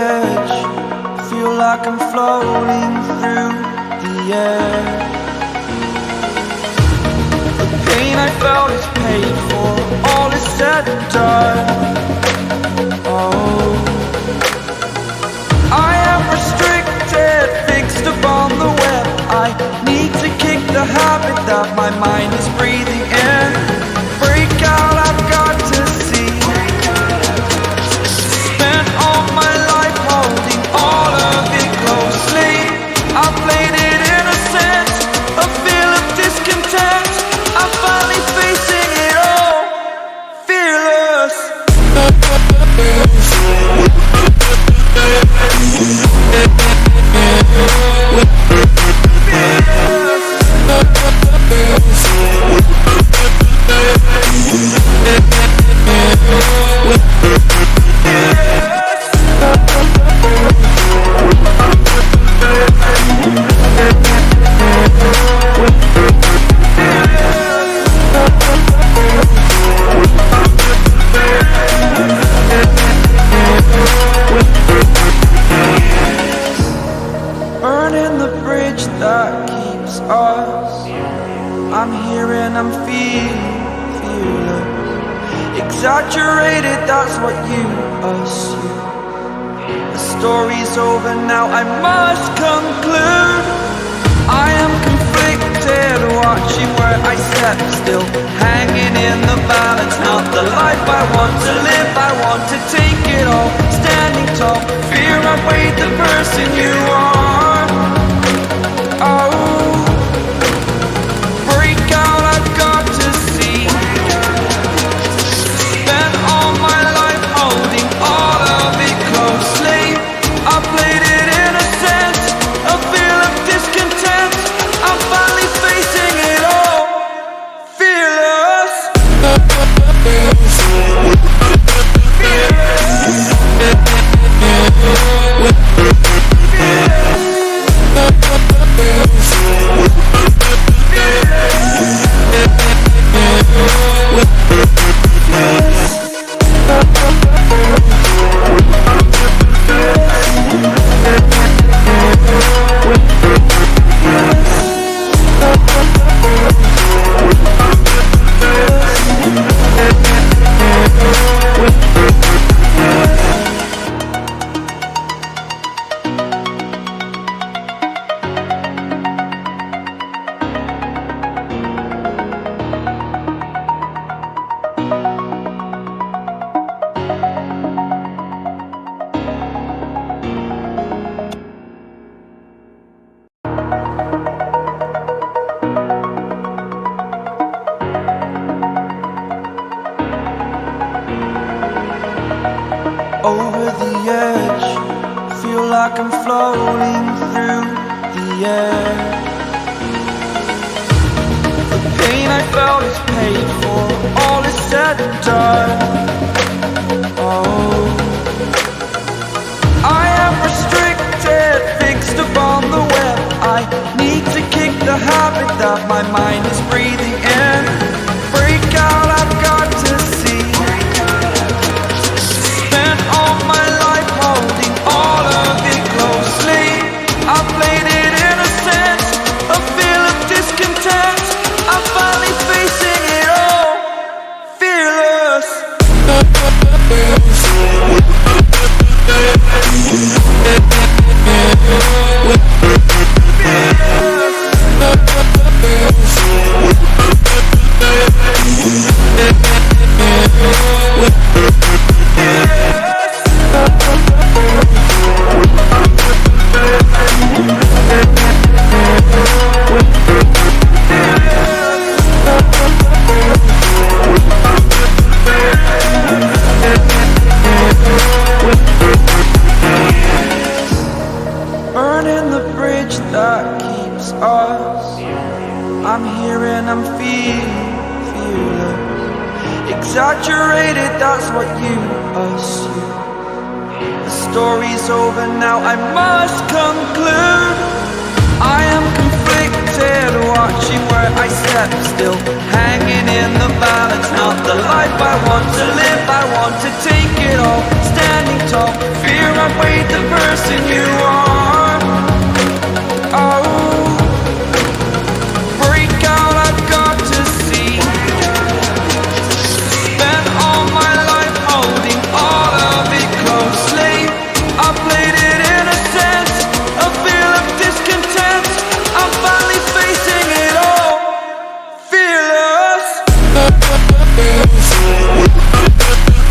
edge, feel like I'm floating through the air. The pain I felt is paid for, all is said and done. Oh, I am restricted, fixed upon the web. I need to kick the habit that my mind is breathing in. Break out, I've got to see. Spent all my life holding all of it closely. I played it innocent, a feel of discontent. I'm finally facing it all, fearless. Burning the bridge that keeps us. I'm here and I'm feeling fearless. Exaggerated, that's what you assume. The story's over now, I must conclude. I am conflicted, watching where I step still, hanging in the balance. Not the life I want to live, I want to take it all. Standing tall, fear I've weighed the person you are. Oh, break out, I've got to see. Spent all my life holding all of it closely. I played it innocent, a feel of discontent. I'm finally facing it all, fearless. Over the edge, feel like I'm floating through the air. The pain I felt is paid for, all is said and done. Oh, I am restricted, fixed upon the web. I need to kick the habit that my mind is breathing in. Break out, I've got to see. All my life holding all of it closely. I played it innocent, a feel of discontent. I'm finally facing it all, fearless. Burning the bridge that keeps us. I'm here and I'm feeling fearless. Exaggerated, that's what you assume. The story's over now, I must conclude. I am conflicted, watching where I step still, hanging in the balance. Not the life I want to live, I want to take it all. standing tall. Fear outweighed the person you are.